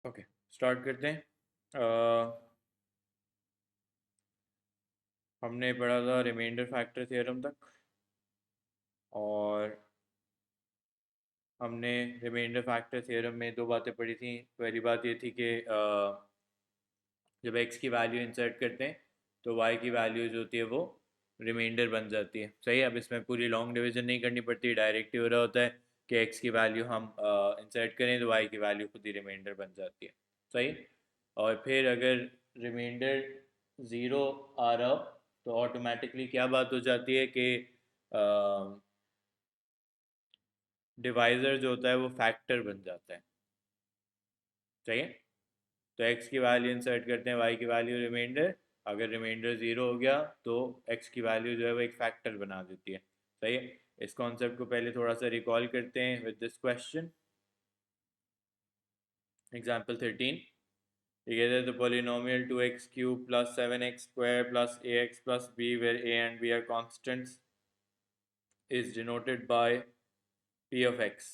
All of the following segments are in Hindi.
ओके, स्टार्ट करते हैं। हमने पढ़ा था रिमाइंडर फैक्टर थ्योरम तक, और हमने रिमाइंडर फैक्टर थ्योरम में दो बातें पढ़ी थी। पहली बात ये थी कि जब x की वैल्यू इंसर्ट करते हैं तो y की वैल्यू जो होती है वो रिमाइंडर बन जाती है। सही है, अब इसमें पूरी लॉन्ग डिवीजन नहीं करनी पड़ती, डायरेक्ट ही हो रहा होता है कि x की वैल्यू हम इंसर्ट करें तो y की वैल्यू खुद ही रिमाइंडर बन जाती है। सही। और फिर अगर रिमाइंडर ज़ीरो आ रहा हो तो ऑटोमेटिकली क्या बात हो जाती है कि डिवाइज़र जो होता है वो फैक्टर बन जाता है। सही है। तो x की वैल्यू इंसर्ट करते हैं, y की वैल्यू रिमाइंडर। अगर रिमाइंडर ज़ीरो हो गया तो x की वैल्यू जो है वो एक फैक्टर बना देती है। सही है। इस कॉन्सेप्ट को पहले थोड़ा सा रिकॉल करते हैं with this question. Example 13, together the polynomial 2x cube plus 7x square plus ax plus b, where a and b are constants, is denoted by p of x.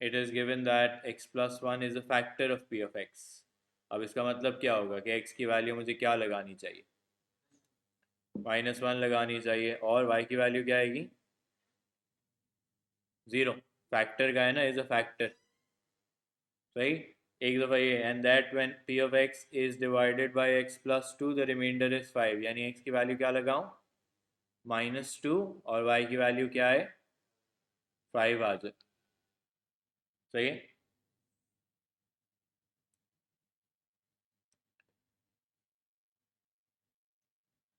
It is given that x plus 1 is a factor of p of x. अब इसका मतलब क्या होगा कि x की वैल्यू मुझे क्या लगानी चाहिए? -1 लगानी चाहिए। और y की वैल्यू क्या आएगी? ज़ीरो। फैक्टर का है ना, इज़ अ फैक्टर। सही। एक दफ़ा ये, and that when p of x is divided by x plus 2 the remainder is 5, यानी x की वैल्यू क्या लगाऊं? -2, और y की वैल्यू क्या है? 5 आ जाए। सही है।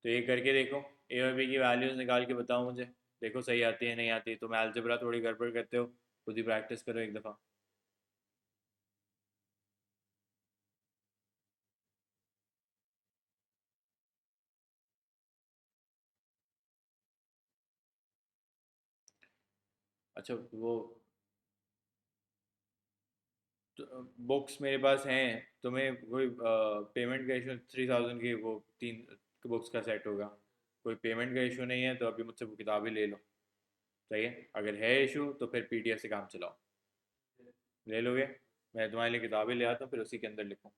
तो ये करके देखो, a और b की वैल्यूज निकाल के बताओ मुझे। देखो सही आती है नहीं आती। तुम अलजेब्रा थोड़ी गड़बड़ करते हो, खुद ही प्रैक्टिस करो एक दफ़ा। अच्छा, वो बुक्स मेरे पास हैं। तुम्हें कोई पेमेंट का इशू? 3000 की वो 3 बुक्स का सेट होगा। कोई पेमेंट का इशू नहीं है तो अभी मुझसे वो किताब ही ले लो। सही है। अगर है इशू तो फिर पीडीएफ से काम चलाओ। ले लोगे? मैं तुम्हारे लिए किताबें ले आता हूँ, फिर उसी के अंदर लिखूँ।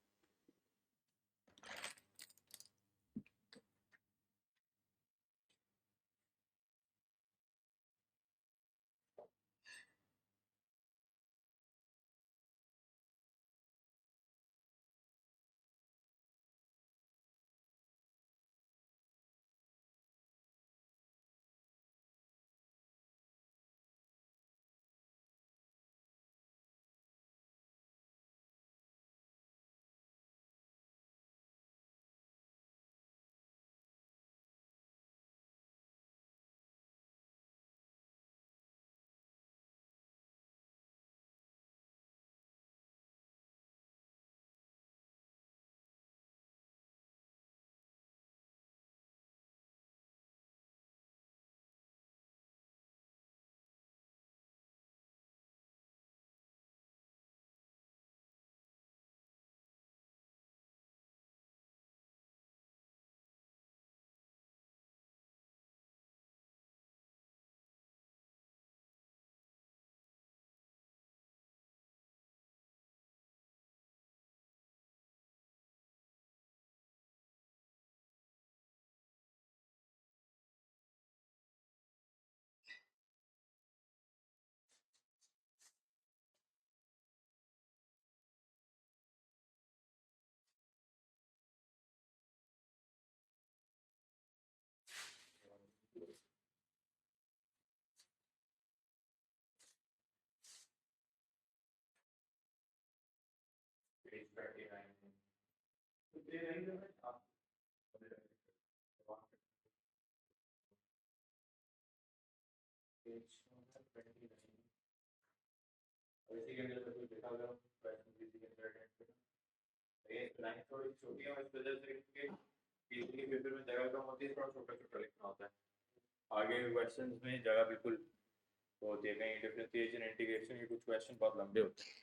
इसी के अंदर सब कुछ लिखा हुआ है, इसी के अंदर अटेंड करना। ये लाइन थोड़ी छोटी है, इस वजह से कि पीछे के पेपर में जगह कम होती है, थोड़ा छोटा छोटा लिखना होता है। आगे के क्वेश्चंस में जगह बिल्कुल वो होती है। कहीं डिफरेंशिएशन इंटीग्रेशन के कुछ क्वेश्चन बहुत लंबे होते हैं।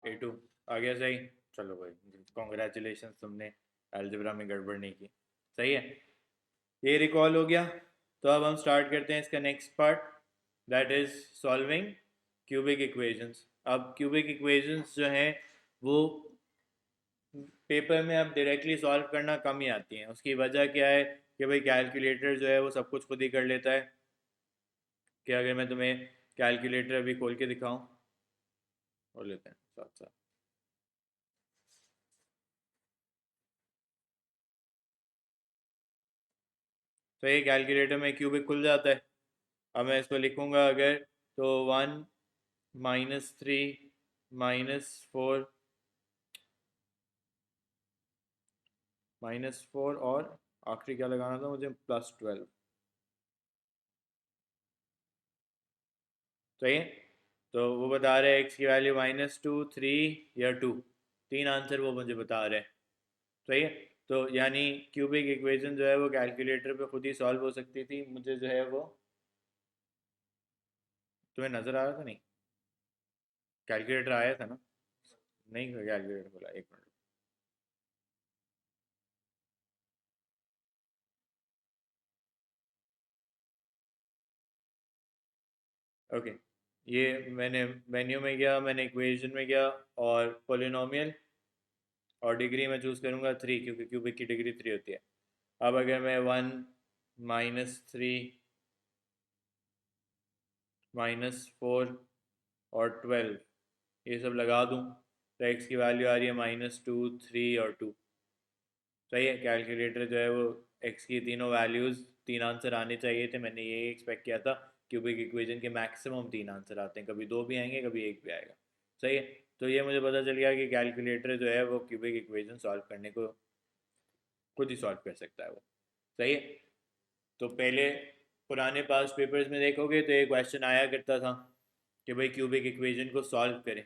A2 आ गया सही। चलो भाई कॉन्ग्रेचुलेशन, तुमने अलजेब्रा में गड़बड़ नहीं की। सही है, ये रिकॉल हो गया। तो अब हम स्टार्ट करते हैं इसका next part, that is solving cubic equations. अब क्यूबिक इक्वेशंस जो हैं वो पेपर में अब डायरेक्टली सॉल्व करना कम ही आती हैं। उसकी वजह क्या है कि भाई कैलकुलेटर जो है वो सब कुछ खुद ही कर लेता है। कि अगर मैं तुम्हें कैलकुलेटर अभी खोल के दिखाऊं, खोल लेते हैं साथ साथ। तो ये कैलकुलेटर में क्यूबिक खुल जाता है। अब मैं इसको लिखूंगा अगर, तो 1 -3 -4 -4 और आखिरी क्या लगाना था मुझे, +12। सही है, तो वो बता रहे हैं एक्स की वैल्यू -2 3 या 2, तीन आंसर वो मुझे बता रहे हैं। सही है, तो यानी क्यूबिक इक्वेशन जो है वो कैलकुलेटर पे खुद ही सॉल्व हो सकती थी। मुझे जो है वो, तुम्हें नज़र आ रहा था नहीं, कैलकुलेटर आया था ना? नहीं कैलकुलेटर बोला, एक मिनट। ओके, ये मैंने मेन्यू में गया, मैंने इक्वेशन में गया और पोलिनोमियल, और डिग्री में चूज़ करूँगा 3 क्योंकि क्यूबिक की डिग्री 3 होती है। अब अगर मैं 1 -3 -4 और 12 ये सब लगा दूँ तो एक्स की वैल्यू आ रही है -2 3 और 2। सही है, कैलकुलेटर जो है वो एक्स की तीनों वैल्यूज़, तीन आंसर आने चाहिए थे। मैंने यही एक्सपेक्ट किया था। क्यूबिक इक्वेशन के मैक्सिमम तीन आंसर आते हैं, कभी दो भी आएंगे कभी एक भी आएगा। सही है, तो ये मुझे पता चल गया कि कैलकुलेटर जो है वो क्यूबिक इक्वेशन सॉल्व करने को खुद ही सॉल्व कर सकता है वो। सही है, तो पहले पुराने पास्ट पेपर्स में देखोगे तो ये क्वेश्चन आया करता था कि भाई क्यूबिक इक्वेशन को सॉल्व करें।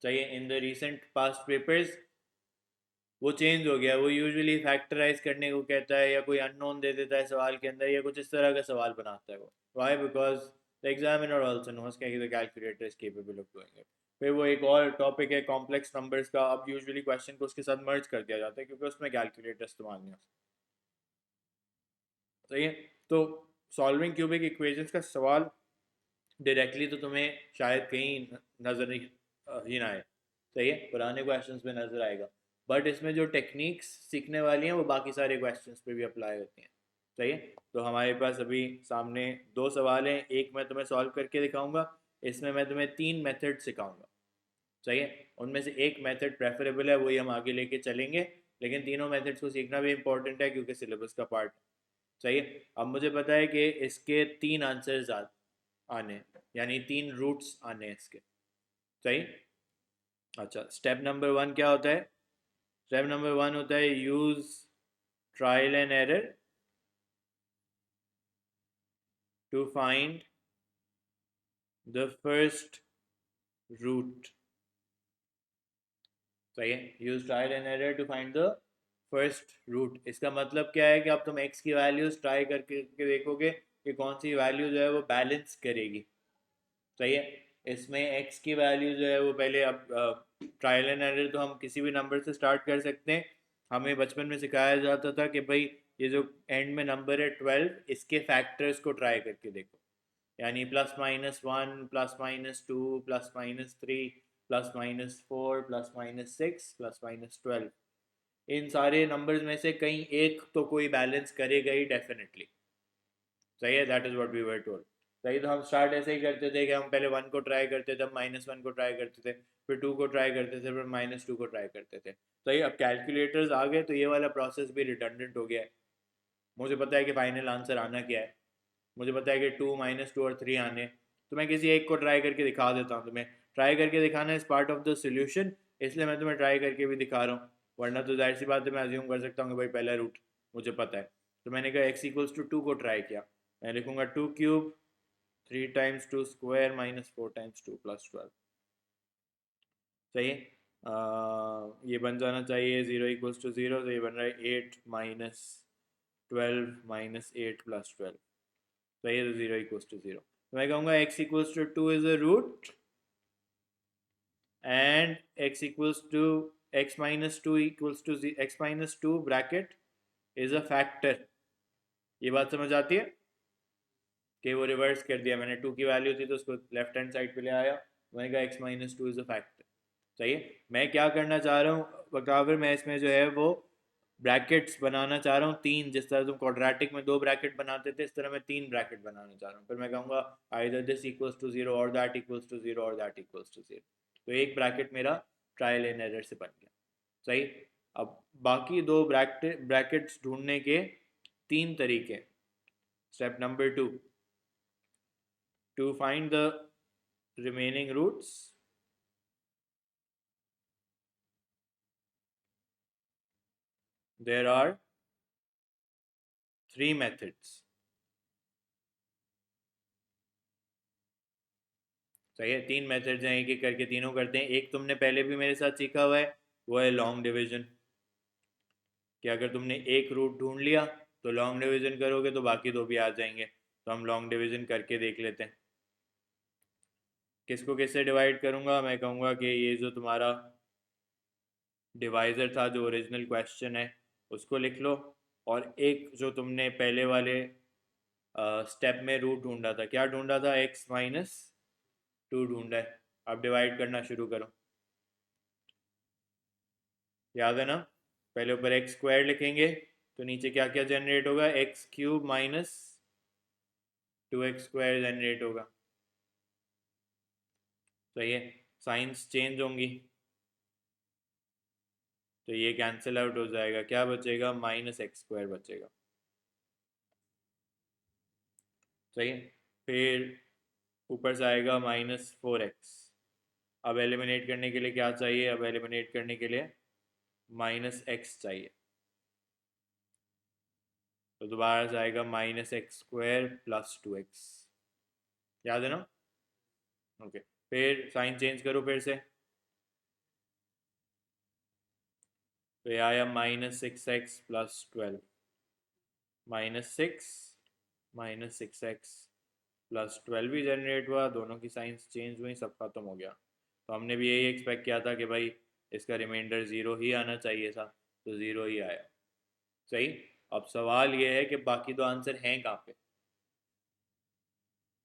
सही है, in the recent past papers वो चेंज हो गया। वो यूजुअली फैक्टराइज करने को कहता है या कोई अननोन दे देता है सवाल के अंदर, या कुछ इस तरह का सवाल बनाता है वो। Why, because the examiner also knows कि the calculator is capable of doing it. फिर वो एक और टॉपिक है कॉम्प्लेक्स नंबर्स का। अब यूजुअली क्वेश्चन को उसके साथ मर्ज कर दिया जाता है क्योंकि उसमें कैलकुलेटर इस्तेमाल नहीं होता। सही है, तो सॉल्विंग क्यूबिक इक्वेशंस का सवाल डायरेक्टली तो तुम्हें शायद कहीं नज़र नहीं ही ना आए। सही है, पुराने क्वेश्चंस में नज़र आएगा, बट इसमें जो टेक्निक्स सीखने वाली हैं वो बाकी सारे क्वेश्चंस पे भी अप्लाई होती हैं। सही है, तो हमारे पास अभी सामने दो सवाल हैं, एक मैं तुम्हें सॉल्व करके दिखाऊंगा। इसमें मैं तुम्हें तीन मेथड सिखाऊंगा। सही है, उनमें से एक मेथड प्रेफरेबल है, वही हम आगे लेके चलेंगे, लेकिन तीनों मेथड्स को सीखना भी इंपॉर्टेंट है क्योंकि सिलेबस का पार्ट। सही है, अब मुझे पता है कि इसके तीन आंसर्स आने हैं, यानी तीन रूट्स आने हैं इसके। सही, अच्छा स्टेप नंबर 1 क्या होता है? स्टेप नंबर 1 होता है use trial and error to find the first root. सही है, use trial and error to find the first root. इसका मतलब क्या है कि अब तुम एक्स की वैल्यूज ट्राई करके के देखोगे कि कौन सी वैल्यू जो है वो बैलेंस करेगी। सही है, इसमें एक्स की वैल्यू जो है वो पहले, अब ट्रायल एंड एरर तो हम किसी भी नंबर से स्टार्ट कर सकते हैं। हमें बचपन में सिखाया जाता था कि भाई ये जो एंड में नंबर है 12, इसके फैक्टर्स को ट्राई करके देखो। यानी +-1 +-2 +-3 +-4 +-6 +-12, इन सारे नंबर्स में से कहीं एक तो कोई बैलेंस करेगा ही डेफिनेटली। सही है, that is what we were told. सही, तो हम स्टार्ट ऐसे ही करते थे कि हम पहले 1 को ट्राई करते थे, -1 को ट्राई करते थे, फिर 2 को ट्राई करते थे, फिर -2 को ट्राई करते थे। सही, अब कैलकुलेटर्स आ गए तो ये वाला प्रोसेस भी रिडंडेंट हो गया है। मुझे पता है कि फाइनल आंसर आना क्या है। मुझे पता है कि 2 -2 और 3 आने, तो मैं किसी एक को ट्राई करके दिखा देता हूँ तुम्हें। ट्राई करके दिखाना is part of the solution, इसलिए मैं तुम्हें ट्राई करके भी दिखा रहा हूँ। वरना तो जाहिर सी बात है, मैं अज्यूम कर सकता हूँ कि भाई पहला रूट मुझे पता है। तो मैंने कहा x = 2 को ट्राई किया, मैं लिखूंगा 2³ 3 × 2 स्क्वायर -4 × 2 +12। सही है, ये बन जाना चाहिए 0 = 0, तो ये बन रहा है 8 -12 -8 +12। सही है, तो 0 = 0। तो मैं कहूँगा x = 2 is a root and x minus 2 equals to x minus 2 bracket is a factor. ये बात समझ आती है कि वो रिवर्स कर दिया मैंने, 2 की वैल्यू थी तो उसको लेफ्ट हैंड साइड पे ले आया, मैंने कहा x minus 2 is a factor. सही है, मैं क्या करना चाह रहा हूँ बकावर, मैं इसमें जो है वो ब्रैकेट्स बनाना चाह रहा हूँ तीन, जिस तरह तुम क्वाड्रेटिक में 2 ब्रैकेट बनाते थे, इस तरह मैं 3 ब्रैकेट बनाना चाह रहा हूँ। फिर मैं कहूँगा either this equals to zero और दैट इक्वल्स टू जीरो और दैट इक्वल्स टू जीरो। तो एक ब्रैकेट मेरा ट्रायल एंड एरर से बन गया। सही। अब बाकी 2 ब्रैकेट्स ढूंढने के 3 तरीके। Step number 2, to find the remaining roots, there are 3 methods। सही है, 3 मेथड्स हैं, एक एक करके तीनों करते हैं। एक तुमने पहले भी मेरे साथ सीखा हुआ है, वो है लॉन्ग डिवीजन, कि अगर तुमने एक रूट ढूंढ लिया तो लॉन्ग डिवीजन करोगे तो बाकी 2 भी आ जाएंगे। तो हम लॉन्ग डिवीजन करके देख लेते हैं। किसको किससे डिवाइड करूंगा, मैं कहूँगा कि ये जो तुम्हारा डिवाइज़र था जो ओरिजिनल क्वेश्चन है उसको लिख लो, और एक जो तुमने पहले वाले स्टेप में रूट ढूंढा था, क्या ढूंढा था, x माइनस 2 ढूंढा है। अब डिवाइड करना शुरू करो। याद है ना, पहले ऊपर एक्स स्क्वायर लिखेंगे तो नीचे क्या क्या जनरेट होगा, x cube minus 2x square generate होगा। तो ये साइंस चेंज होंगी तो ये कैंसिल आउट हो जाएगा, क्या बचेगा, माइनस एक्स स्क्वायर बचेगा। सही है, फिर ऊपर से आएगा -4x। अब एलिमिनेट करने के लिए क्या चाहिए, अब एलिमिनेट करने के लिए -x चाहिए, तो दोबारा से आएगा -x² + 2x। याद है ना। ओके, फिर साइन चेंज करो फिर से, तो ये आया -6x + 12, -6 -6x + 12 भी जनरेट हुआ, दोनों की साइंस चेंज हुई, सब खत्म हो गया। तो हमने भी यही एक्सपेक्ट किया था कि भाई इसका रिमाइंडर 0 ही आना चाहिए था, तो 0 ही आया। सही। अब सवाल ये है कि बाकी 2 आंसर हैं कहाँ पे।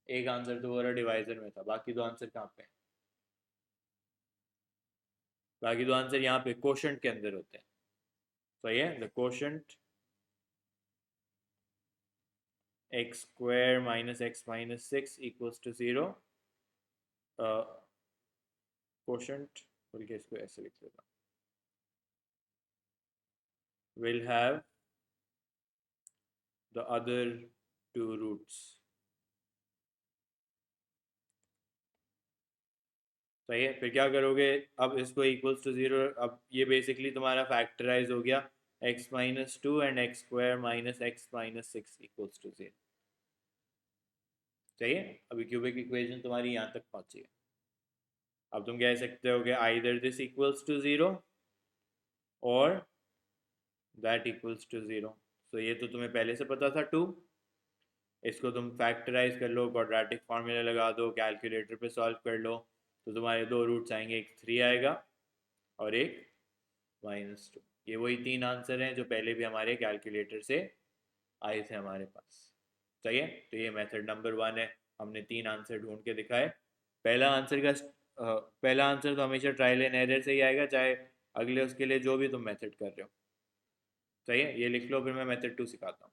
एक आंसर तो वो डिवाइजर में था, बाकी 2 आंसर कहाँ पे हैं? बाकी 2 आंसर यहाँ पे कोशंट के अंदर होते हैं। सही है, the quotient x² - x - 6 = 0। Quotient, बल्कि इसको ऐसे लिख देता, will have the other 2 roots। सही है, फिर क्या करोगे, अब इसको इक्वल्स टू 0, अब ये बेसिकली तुम्हारा फैक्टराइज हो गया, x - 2 एंड x² - x - 6 = 0। सही है, अभी क्यूबिक इक्वेशन तुम्हारी यहाँ तक पहुँची है। अब तुम कह सकते हो कि आइदर दिस इक्वल्स टू 0 और दैट इक्वल्स टू 0। तो ये तो तुम्हें पहले से पता था 2, इसको तुम फैक्टराइज कर लो, क्वाड्रेटिक फार्मूला लगा दो, कैलकुलेटर पे सॉल्व कर लो, तो तुम्हारे 2 रूट्स आएंगे, एक 3 आएगा और एक -2। ये वही 3 आंसर हैं जो पहले भी हमारे कैलकुलेटर से आए थे हमारे पास। सही है, तो ये मेथड नंबर 1 है, हमने 3 आंसर ढूंढ के दिखाए। पहला आंसर का पहला आंसर तो हमेशा ट्रायल एंड एरर से ही आएगा, चाहे अगले उसके लिए जो भी तुम मेथड कर रहे हो। सही है, ये लिख लो, फिर मैं मेथड 2 सिखाता हूँ।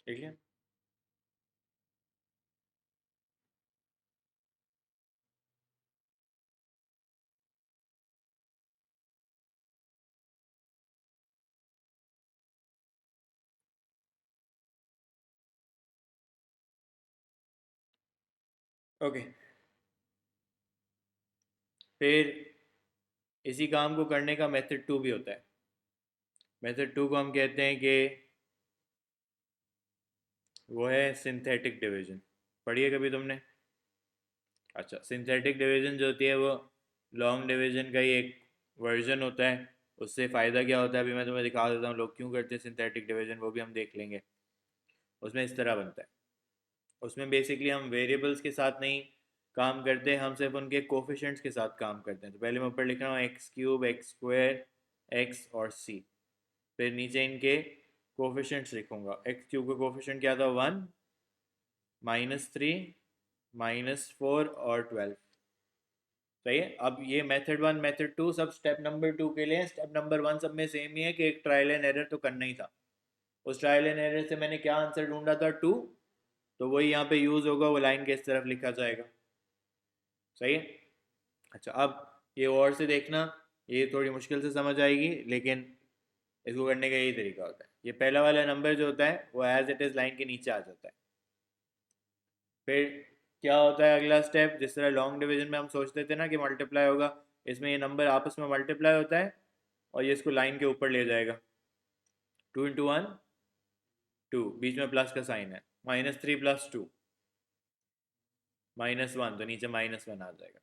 ठीक है। ओके, फिर इसी काम को करने का मेथड टू भी होता है। मेथड टू को हम कहते हैं कि वो है सिंथेटिक डिवीजन। पढ़िए कभी तुमने? अच्छा, सिंथेटिक डिवीजन जो होती है वो लॉन्ग डिवीजन का ही एक वर्जन होता है। उससे फ़ायदा क्या होता है अभी मैं तुम्हें दिखा देता हूँ, लोग क्यों करते हैं सिंथेटिक डिवीजन, वो भी हम देख लेंगे। उसमें इस तरह बनता है। उसमें बेसिकली हम वेरिएबल्स के साथ नहीं काम करते, हम सिर्फ उनके कोफिशेंट्स के साथ काम करते हैं। तो पहले मैं ऊपर लिख रहा हूँ x cube, x square, x और सी। फिर नीचे इनके कोफिशेंट्स लिखूंगा। एक्स क्यूब का कोफिशेंट क्या था? 1, -3, -4 और 12। सही है। अब ये मेथड वन मेथड टू सब स्टेप नंबर टू के लिए। स्टेप नंबर वन सब में सेम ही है कि एक ट्रायल एंड एरर तो करना ही था। उस ट्रायल एंड एरर से मैंने क्या आंसर ढूंढा था? 2। तो वही यहाँ पे यूज़ होगा, वो लाइन के इस तरफ लिखा जाएगा। सही है। अच्छा, अब ये और से देखना, ये थोड़ी मुश्किल से समझ आएगी, लेकिन इसको करने का यही तरीका होता है। ये पहला वाला नंबर जो होता है वो एज इट इज़ लाइन के नीचे आ जाता है। फिर क्या होता है अगला स्टेप? जिस तरह लॉन्ग डिवीजन में हम सोचते थे ना कि मल्टीप्लाई होगा, इसमें ये नंबर आपस में मल्टीप्लाई होता है और ये इसको लाइन के ऊपर ले जाएगा। 2 × 1 2, बीच में प्लस का साइन है। -3 + 2 -1, तो नीचे -1 आ जाएगा।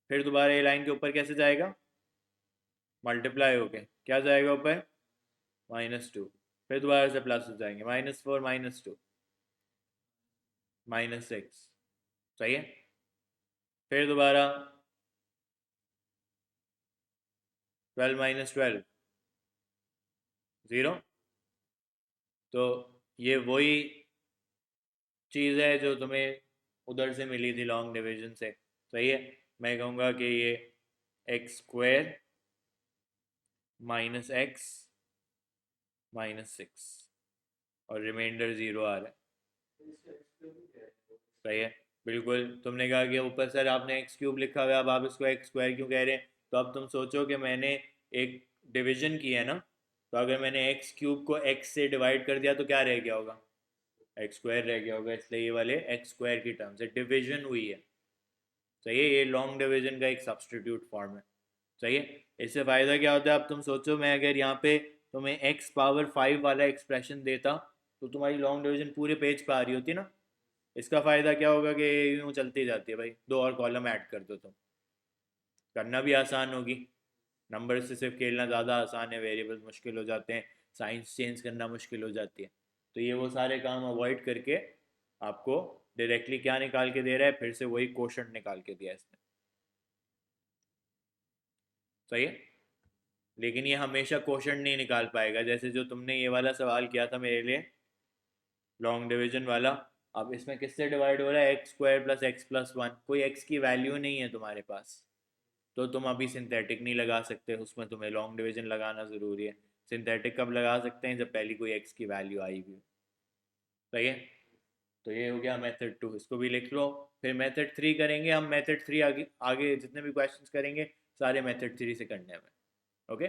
फिर दोबारा ये लाइन के ऊपर कैसे जाएगा? मल्टीप्लाई होके क्या जाएगा ऊपर? -2। फिर दोबारा से प्लस हो जाएंगे, -4 -2 -6। सही है। फिर दोबारा 12 - 12 0। तो ये वही चीज़ है जो तुम्हें उधर से मिली थी लॉन्ग डिवीजन से। सही है। मैं कहूँगा कि ये एक्स स्क्वायर -x -6 और रिमाइंडर 0 आ रहा है। सही है। बिल्कुल, तुमने कहा कि ऊपर सर आपने एक्स क्यूब लिखा हुआ है, अब आप इसको एक्स स्क्वायर क्यों कह रहे हैं? तो अब तुम सोचो कि मैंने एक डिवीजन की है ना, तो अगर मैंने एक्स क्यूब को एक्स से डिवाइड कर दिया तो क्या रह गया होगा? एक्स स्क्वायर रह गया होगा, इसलिए ये वाले एक्स स्क्वायर की टर्म से डिवीजन हुई है। सही है। ये लॉन्ग डिवीजन का एक सब्सटीट्यूट फॉर्म है। सही है। इससे फ़ायदा क्या होता है? अब तुम सोचो, मैं अगर यहाँ पे तुम्हें x⁵ वाला एक्सप्रेशन देता तो तुम्हारी लॉन्ग डिवीजन पूरे पेज पे आ रही होती ना। इसका फ़ायदा क्या होगा कि यूँ चलती जाती है भाई, दो और कॉलम ऐड कर दो तुम, करना भी आसान होगी। नंबर से सिर्फ खेलना ज़्यादा आसान है, वेरिएबल्स मुश्किल हो जाते हैं, साइंस चेंज करना मुश्किल हो जाती है। तो ये वो सारे काम अवॉइड करके आपको डायरेक्टली क्या निकाल के दे रहा है? फिर से वही क्वोशंट निकाल के दिया इसने। सही है। लेकिन ये हमेशा क्वोशंट नहीं निकाल पाएगा, जैसे जो तुमने ये वाला सवाल किया था मेरे लिए, लॉन्ग डिवीजन वाला। अब इसमें किससे डिवाइड हो रहा है? X square plus x plus one. कोई एक्स की वैल्यू नहीं है तुम्हारे पास, तो तुम अभी सिंथेटिक नहीं लगा सकते, उसमें तुम्हें लॉन्ग डिवीजन लगाना ज़रूरी है। सिंथेटिक कब लगा सकते हैं? जब पहली कोई एक्स की वैल्यू आई हुई। सही है। तो ये हो गया मेथड टू, इसको भी लिख लो। फिर मेथड थ्री करेंगे हम। मेथड थ्री आगे आगे जितने भी क्वेश्चंस करेंगे सारे मेथड थ्री से करने हैं। ओके।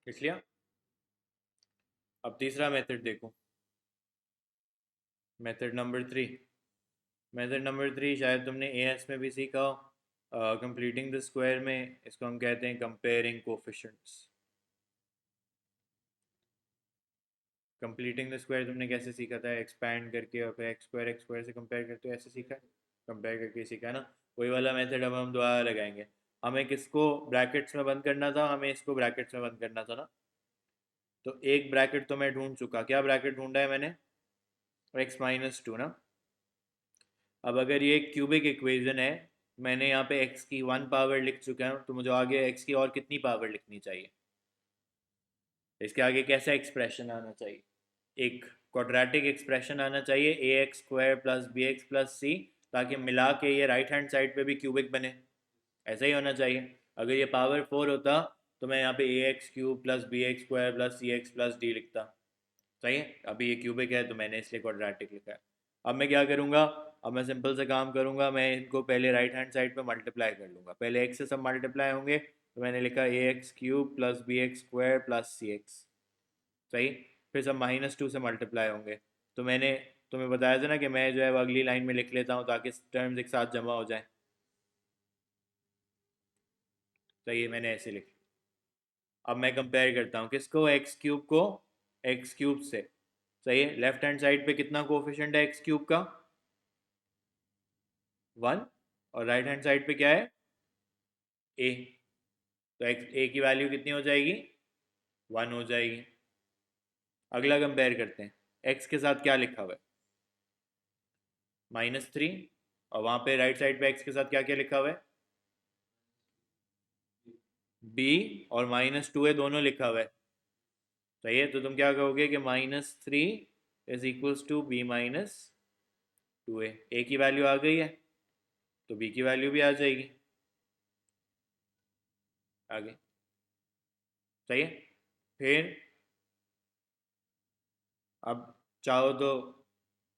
इसलिए अब तीसरा मेथड देखो, मेथड नंबर 3 शायद तुमने एएस में भी सीखा हो, कंप्लीटिंग द स्क्वायर में इसको हम कहते हैं comparing coefficients. Completing the square तुमने कैसे सीखा था, एक्सपैंड करके और फिर एक्स स्क्वायर से कंपेयर करते हो, ऐसे सीखा है, कंपेयर करके सीखा है ना। वही वाला मेथड अब हम दोबारा लगाएंगे। हमें किसको ब्रैकेट्स में बंद करना था, हमें इसको ब्रैकेट्स में बंद करना था ना। तो एक ब्रैकेट तो मैं ढूंढ चुका, क्या ब्रैकेट ढूंढा है मैंने, x-2 ना। अब अगर ये एक क्यूबिक इक्वेशन है, मैंने यहाँ पे x की 1 पावर लिख चुका हूँ, तो मुझे आगे x की और कितनी पावर लिखनी चाहिए, इसके आगे कैसा एक्सप्रेशन आना चाहिए, एक क्वाड्रेटिक एक्सप्रेशन आना चाहिए ax² प्लस bx प्लस सी, ताकि मिला के ये राइट हैंड साइड पे भी क्यूबिक बने। ऐसा ही होना चाहिए। अगर ये पावर 4 होता तो मैं यहाँ पे ax³ plus bx² plus cx plus D लिखता। सही है, अभी ये क्यूबिक है तो मैंने इसलिए क्वाड्रेटिक लिखा है। अब मैं क्या करूँगा, अब मैं सिंपल से काम करूँगा, मैं इनको पहले राइट हैंड साइड पे मल्टीप्लाई कर लूँगा, पहले x से सब मल्टीप्लाई होंगे, तो मैंने लिखा ax³ plus bx² plus cx। सही, फिर सब -2 से मल्टीप्लाई होंगे। तो मैंने तुम्हें बताया था ना कि मैं जो है वो अगली लाइन में लिख लेता हूँ ताकि टर्म्स एक साथ जमा हो जाए। तो ये मैंने ऐसे लिख, अब मैं कंपेयर करता हूँ किसको, x³ को x³ से। सही है, लेफ्ट हैंड साइड पे कितना कोफिशिएंट है x³ का, 1, और राइट हैंड साइड पे क्या है, a। तो a की वैल्यू कितनी हो जाएगी, 1 हो जाएगी। अगला कंपेयर करते हैं, x के साथ क्या लिखा हुआ है, -3, और वहाँ पे राइट साइड पे x के साथ क्या क्या लिखा हुआ है, b और -2 है, दोनों लिखा हुआ है। सही है, तो तुम क्या कहोगे कि -3 इज इक्वल्स टू b-2 है, a की वैल्यू आ गई है तो b की वैल्यू भी आ जाएगी आगे। सही है, फिर अब चाहो तो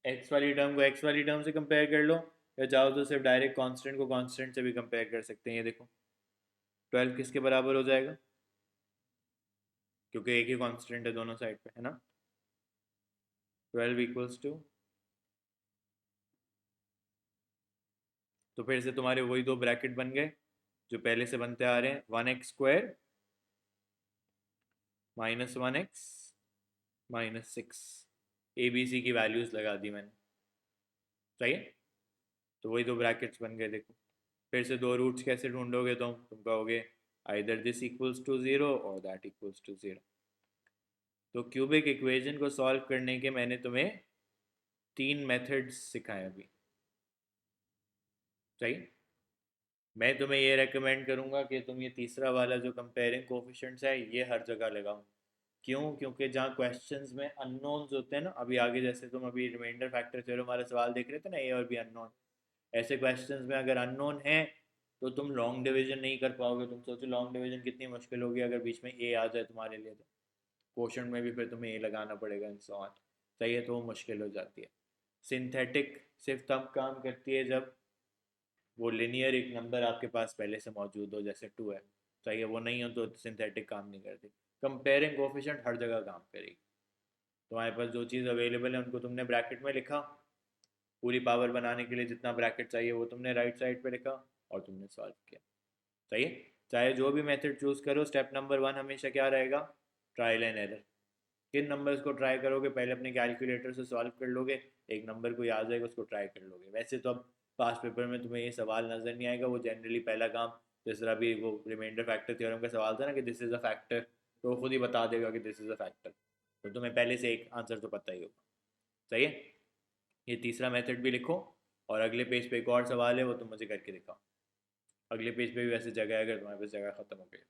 x वाली टर्म को x वाली टर्म से कंपेयर कर लो, या चाहो तो सिर्फ डायरेक्ट कांस्टेंट को कांस्टेंट से भी कंपेयर कर सकते हैं। ये देखो 12 किसके बराबर हो जाएगा, क्योंकि एक ही कांस्टेंट है दोनों साइड पे, है ना। 12 इक्वल्स टू, तो फिर से तुम्हारे वही दो ब्रैकेट बन गए जो पहले से बनते आ रहे हैं, 1x² -1x -6, A B C की वैल्यूज लगा दी मैंने। सही है, तो वही दो ब्रैकेट्स बन गए। देखो फिर से दो रूट्स कैसे ढूंढोगे, तुम कहोगे either this equals to zero और दैट इक्वल्स टू ज़ीरो। तो क्यूबिक इक्वेशन को सॉल्व करने के मैंने तुम्हें 3 मेथड्स सिखाए अभी। सही, मैं तुम्हें ये रेकमेंड करूँगा कि तुम ये तीसरा वाला जो कंपेयरिंग कोफिशिएंट्स है ये हर जगह लगाओ। क्यों, क्योंकि जहाँ क्वेश्चंस में अननोन्स होते हैं ना, अभी आगे जैसे तुम अभी रिमाइंडर फैक्टर थ्योरम वाला सवाल देख रहे थे ना, ए और बी अननोन, ऐसे क्वेश्चंस में अगर अननोन है तो तुम लॉन्ग डिवीजन नहीं कर पाओगे। तुम सोचो लॉन्ग डिवीजन कितनी मुश्किल होगी अगर बीच में ए आ जाए तुम्हारे लिए, तो क्वेश्चन में भी फिर तुम्हें ए लगाना पड़ेगा एंड सो ऑन। सही है, तो वो मुश्किल हो जाती है। सिंथेटिक सिर्फ तब काम करती है जब वो लिनियर एक नंबर आपके पास पहले से मौजूद हो, जैसे 2 है। सही है, वो नहीं हो तो सिंथेटिक काम नहीं करती। कंपेयरिंग कोफिशिएंट हर जगह काम करेगी। तुम्हारे पास जो चीज़ अवेलेबल है उनको तुमने ब्रैकेट में लिखा, पूरी पावर बनाने के लिए जितना ब्रैकेट चाहिए वो तुमने राइट साइड पे लिखा और तुमने सॉल्व किया। सही है, चाहे जो भी मेथड चूज़ करो, स्टेप नंबर 1 हमेशा क्या रहेगा, ट्रायल एंड एरर। किन नंबर्स को ट्राई करोगे, पहले अपने कैलकुलेटर से सॉल्व कर लोगे, एक नंबर को याद आएगा उसको ट्राई कर लोगे। वैसे तो अब पास्ट पेपर में तुम्हें ये सवाल नज़र नहीं आएगा, वो जनरली पहला काम, जिस तरह भी वो रिमाइंडर फैक्टर थ्योरम का सवाल था ना कि दिस इज़ अ फैक्टर, तो वो खुद ही बता देगा कि दिस इज़ अ फैक्टर, तो तुम्हें पहले से एक आंसर तो पता ही होगा। सही है, ये तीसरा मेथड भी लिखो, और अगले पेज पे एक और सवाल है वो तुम मुझे करके दिखाओ। अगले पेज पे भी वैसे जगह है, अगर तुम्हारे पास जगह ख़त्म हो गई।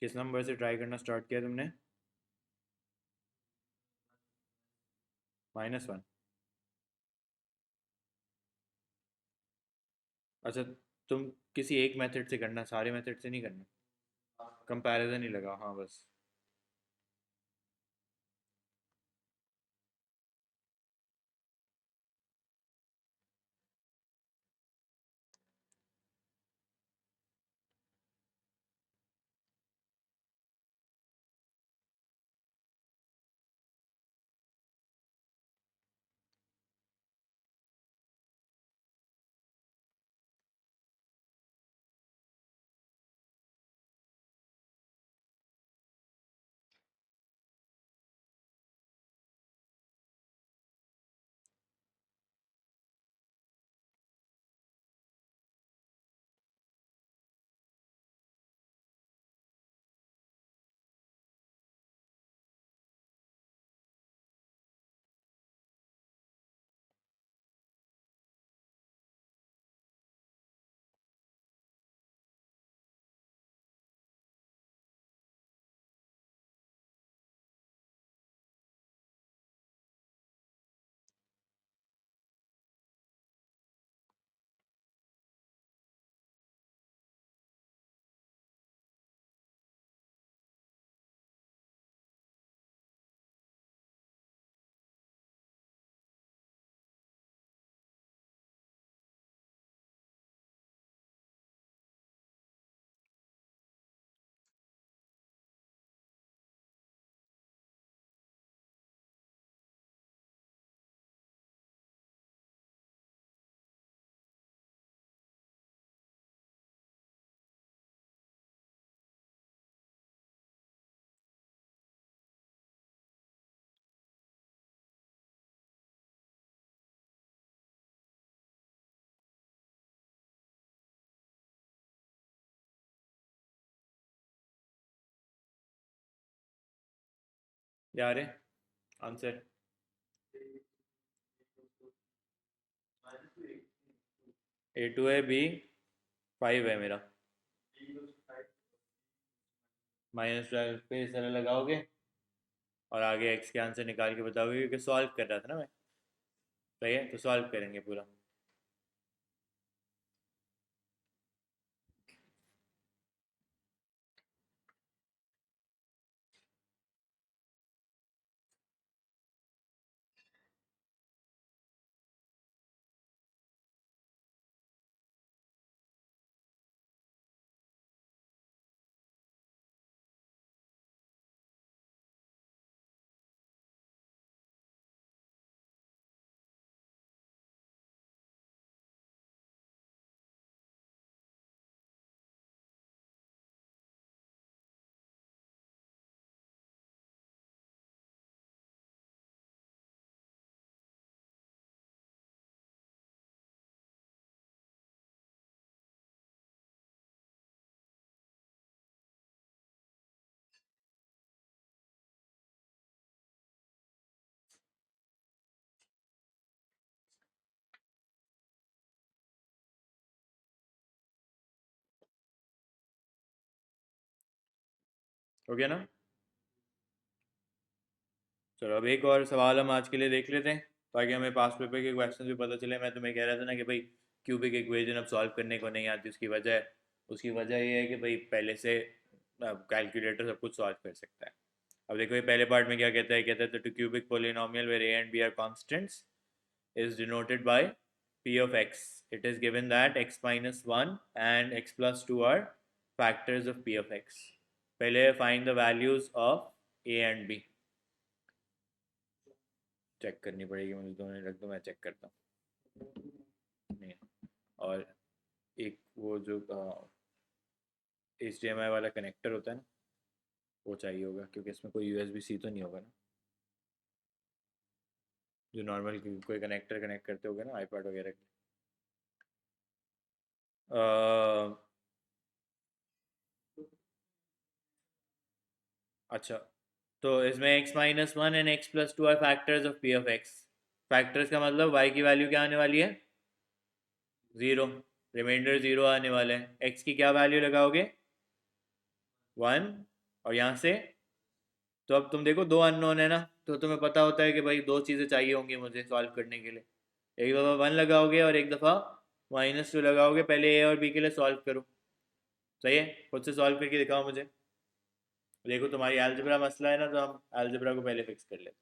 किस नंबर से ट्राई करना स्टार्ट किया तुमने? -1। अच्छा, तुम किसी एक मेथड से करना, सारे मेथड से नहीं करना। कंपैरिजन ही लगा, हाँ बस। यार, आंसर A2 है, B5 है मेरा। -12 पे इस तरह लगाओगे और आगे x के आंसर निकाल के बताओगे, क्योंकि सॉल्व कर रहा था ना मैं। सही है, तो सॉल्व करेंगे पूरा। हो गया ना? चलो, अब एक और सवाल हम आज के लिए देख लेते हैं, ताकि हमें पास पेपर के क्वेश्चन भी पता चले। मैं तुम्हें कह रहा था ना कि भाई क्यूबिक इक्वेशन अब सॉल्व करने को नहीं आती, उसकी वजह ये है कि भाई पहले से कैलकुलेटर सब कुछ सॉल्व कर सकता है। अब देखो, ये पहले पार्ट में क्या कहता है to cubic polynomial where a and b are constants is denoted by p of x. It is given that x minus 1 and x plus 2 are factors of p of x. पहले find the values of a and b। Check करनी पड़ेगी मुझे, 2 मिनट रख दो, मैं चेक करता हूँ। नहीं, और एक वो जो HDMI वाला कनेक्टर होता है ना, वो चाहिए होगा, क्योंकि इसमें कोई USB-C तो नहीं होगा ना, जो नॉर्मल कोई कनेक्टर कनेक्ट करते होगे ना आईपैड वगैरह के। अच्छा, तो इसमें x-1 and x+2 are factors of p of x। Factors का मतलब y की वैल्यू क्या आने वाली है? 0। रिमाइंडर 0 आने वाला है। x की क्या वैल्यू लगाओगे? 1, और यहाँ से, तो अब तुम देखो दो अननोन है ना, तो तुम्हें पता होता है कि भाई दो चीज़ें चाहिए होंगी मुझे सॉल्व करने के लिए। एक दफ़ा 1 लगाओगे और एक दफ़ा -2 लगाओगे। पहले ए और बी के लिए सॉल्व करो। सही है, खुद से सॉल्व करके दिखाओ मुझे। देखो तुम्हारी अलजेब्रा मसला है ना, तो हम अलजेब्रा को पहले फिक्स कर लेते हैं।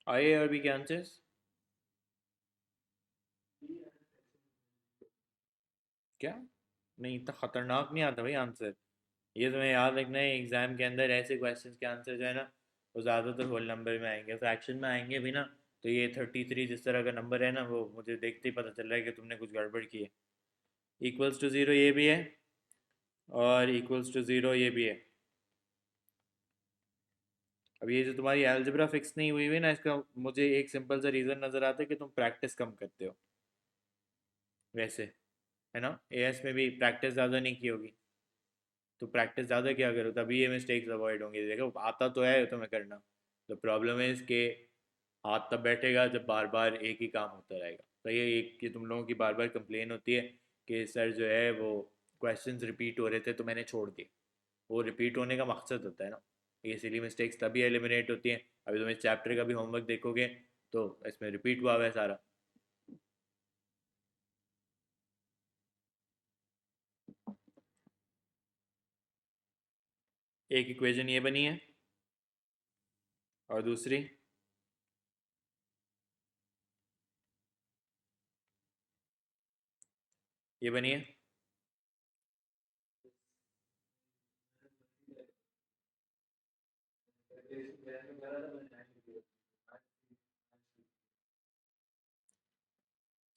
आइए और भी क्या आंसर्स। क्या, नहीं इतना खतरनाक नहीं आता भाई आंसर। ये तुम्हें याद रखना है, एग्जाम के अंदर ऐसे क्वेश्चंस के आंसर जो है ना, वो ज़्यादातर होल नंबर में आएंगे, फ्रैक्शन में आएंगे भी ना। तो ये 33 जिस तरह का नंबर है ना, वो मुझे देखते ही पता चल रहा है कि तुमने कुछ गड़बड़ की है। इक्वल्स टू ज़ीरो ये भी है, और इक्वल्स टू ज़ीरो ये भी है। अब ये जो तुम्हारी अलजेब्रा फिक्स नहीं हुई हुई ना, इसका मुझे एक सिंपल सा रीज़न नज़र आता है कि तुम प्रैक्टिस कम करते हो वैसे, है ना। एएस में भी प्रैक्टिस ज़्यादा नहीं की होगी, तो प्रैक्टिस ज़्यादा क्या करो तभी ये मिस्टेक्स अवॉइड होंगे। देखो आता तो है तुम्हें करना, तो प्रॉब्लम है इसके, हाथ तब बैठेगा जब बार बार एक ही काम होता रहेगा। तो ये एक कि तुम लोगों की बार बार कंप्लेन होती है कि सर जो है वो क्वेश्चंस रिपीट हो रहे थे तो मैंने छोड़ दिए। वो रिपीट होने का मकसद होता है ना, ये सिली मिस्टेक्स तभी एलिमिनेट होती हैं। अभी तुम इस चैप्टर का भी होमवर्क देखोगे तो इसमें रिपीट हुआ है सारा। एक इक्वेशन ये बनी है और दूसरी ये बनी है।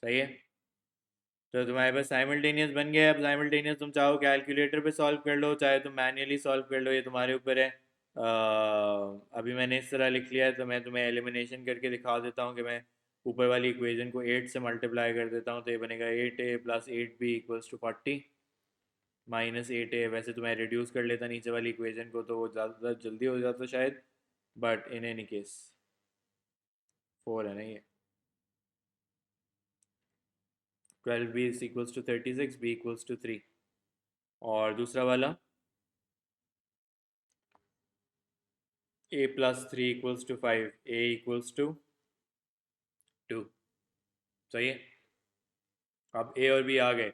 सही है, तो तुम्हारे पास साइमल्टेनियस बन गया। अब साइमल्टेनियस तुम चाहो कैलकुलेटर पे सॉल्व कर लो, चाहे तुम मैन्युअली सॉल्व कर लो, ये तुम्हारे ऊपर है। अभी मैंने इस तरह लिख लिया है तो मैं तुम्हें एलिमिनेशन करके दिखा देता हूँ कि मैं ऊपर वाली इक्वेशन को 8 से मल्टीप्लाई कर देता हूँ, तो ये बनेगा 8a plus 8b equals to 40 minus 8a। वैसे तो मैं रिड्यूस कर लेता नीचे वाली इक्वेशन को तो वो ज़्यादा जल्दी हो जाता शायद, बट इन एनी केस 4 है ना ये। 12b is equals to 36, b equals to 3। और दूसरा वाला a plus 3 equals to 5, a equals to 2। सही है, अब a और b आ गए।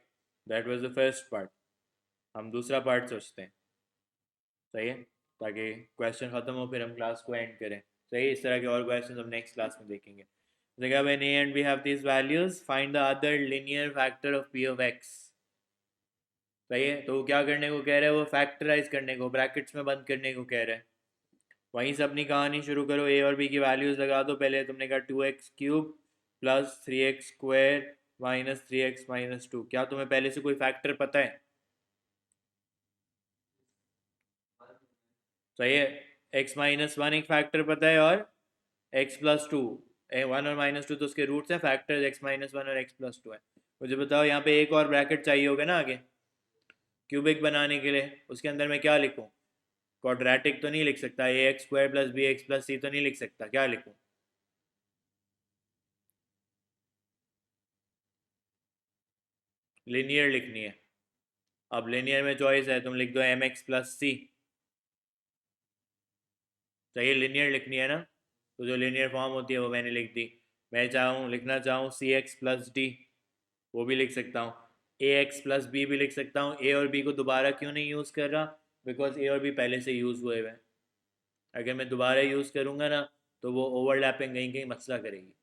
That was the first part. हम दूसरा पार्ट सोचते हैं। सही है, ताकि क्वेश्चन ख़त्म हो फिर हम क्लास को एंड करें। सही है, इस तरह के और क्वेश्चन हम नेक्स्ट क्लास में देखेंगे। देखा, when a and b have these values find the other linear factor of p of x। सही है, तो वो क्या करने को कह रहा है, वो फैक्टराइज करने को, ब्रैकेट्स में बंद करने को कह रहा है। वहीं से अपनी कहानी शुरू करो, ए और बी की वैल्यूज़ लगा दो। पहले तुमने कहा 2x³ plus 3x² minus 3x minus 2। क्या तुम्हें पहले से कोई फैक्टर पता है? सही है, x माइनस 1 एक फैक्टर पता है, और x प्लस 2, 1 और माइनस 2 तो उसके रूट्स हैं, फैक्टर्स x माइनस 1 और x प्लस 2 है। मुझे बताओ यहाँ पे एक और ब्रैकेट चाहिए होगा ना आगे क्यूबिक बनाने के लिए, उसके अंदर मैं क्या लिखूँ? क्वाड्रेटिक तो नहीं लिख सकता, ax² plus bx plus c तो नहीं लिख सकता, क्या लिखूँ? लिनियर लिखनी है। अब लिनियर में चॉइस है, तुम लिख दो mx प्लस सी। चाहिए लिनियर लिखनी है ना, तो जो लिनियर फॉर्म होती है वो मैंने लिख दी। मैं लिखना चाहूँ सी एक्स प्लस डी, वो भी लिख सकता हूँ। ए एक्स प्लस बी भी लिख सकता हूँ। ए और बी को दोबारा क्यों नहीं यूज़ कर रहा? बिकॉज ए और बी पहले से यूज़ हुए हुए हैं। अगर मैं दोबारा यूज़ करूँगा ना तो वो ओवरलैपिंग कहीं कहीं मसला करेगी।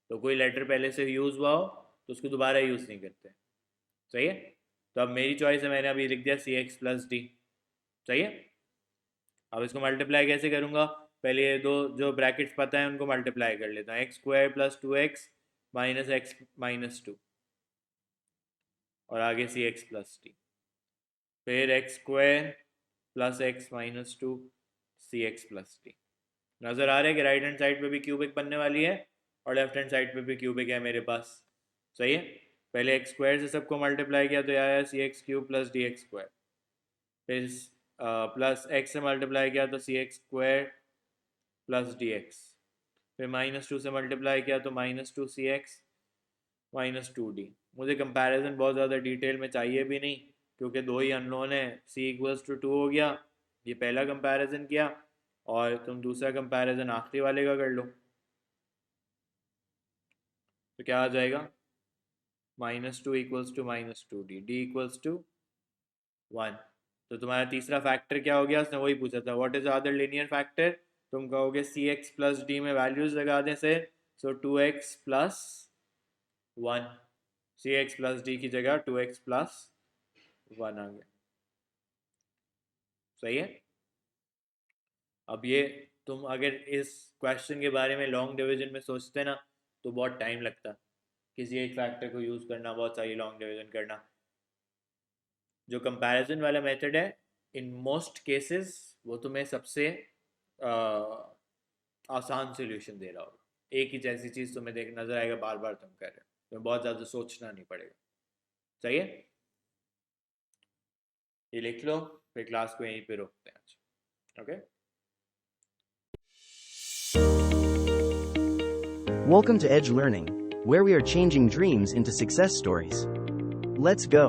तो कोई लेटर पहले से यूज़ हुआ हो तो उसको दोबारा यूज़ नहीं करते। सही है, तो अब मेरी चॉइस है, मैंने अभी लिख दिया सी एक्स प्लस डी। सही है, अब इसको मल्टीप्लाई कैसे करूँगा? पहले ये दो जो ब्रैकेट्स पता है उनको मल्टीप्लाई कर लेता हूँ। x² plus 2x minus x minus 2 और आगे सी एक्स प्लस डी, फिर x² प्लस एक्स माइनस 2 सी एक्स प्लस डी। नज़र आ रहा है कि राइट हैंड साइड पे भी क्यूबिक बनने वाली है और लेफ्ट हैंड साइड पे भी क्यूबिक है मेरे पास। सही है, पहले x² से सबको मल्टीप्लाई किया तो आया सी x³ प्लस dx²। फिर प्लस x से मल्टीप्लाई किया तो सी x² प्लस dx। फिर माइनस 2 से मल्टीप्लाई किया तो माइनस 2cx माइनस 2d। मुझे कंपैरिजन बहुत ज़्यादा डिटेल में चाहिए भी नहीं क्योंकि दो ही अननोन है। c इक्वल्स टू 2 हो गया, ये पहला कंपैरिजन किया, और तुम दूसरा कंपैरिजन आखिरी वाले का कर लो। तो क्या आ जाएगा? Minus 2 equals to minus 2d, d equals to 1। तो तुम्हारा तीसरा फैक्टर क्या हो गया? उसने वही पूछा था, what is other linear factor. तुम कहोगे सी एक्स प्लस डी में वैल्यूज लगा दें से, सो 2x प्लस 1। सी एक्स प्लस डी की जगह 2x प्लस 1 आ गया। सही है, अब ये तुम अगर इस क्वेश्चन के बारे में लॉन्ग डिवीजन में सोचते ना तो बहुत टाइम लगता, किसी एक फैक्टर को यूज़ करना, बहुत सारी लॉन्ग डिवीजन करना। जो कंपैरिजन वाला मेथड है, इन मोस्ट केसेस वो तुम्हें सबसे आसान सोल्यूशन दे रहा होगा। एक ही जैसी चीज़ तुम्हें देख नजर आएगा, बार बार तुम कर रहे हो, तुम्हें बहुत ज़्यादा सोचना नहीं पड़ेगा। सही है, ये लिख लो, फिर क्लास को यहीं पे रोकते हैं आज। Okay, Welcome to Edge Learning, where we are changing dreams into success stories. Let's go.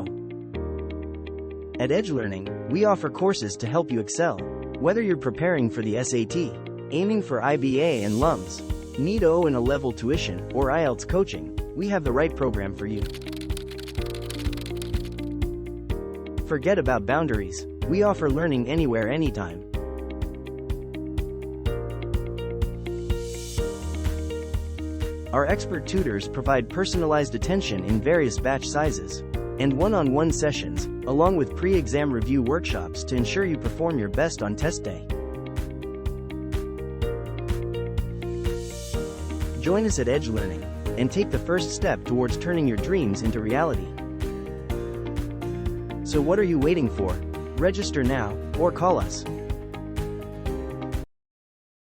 At Edge Learning, we offer courses to help you excel. Whether you're preparing for the SAT, aiming for IBA and LUMS, need O and a level tuition, or IELTS coaching, we have the right program for you. Forget about boundaries. We offer learning anywhere, anytime. Our expert tutors provide personalized attention in various batch sizes and one-on-one sessions, along with pre-exam review workshops to ensure you perform your best on test day. Join us at Edge Learning and take the first step towards turning your dreams into reality. So what are you waiting for? Register now or call us.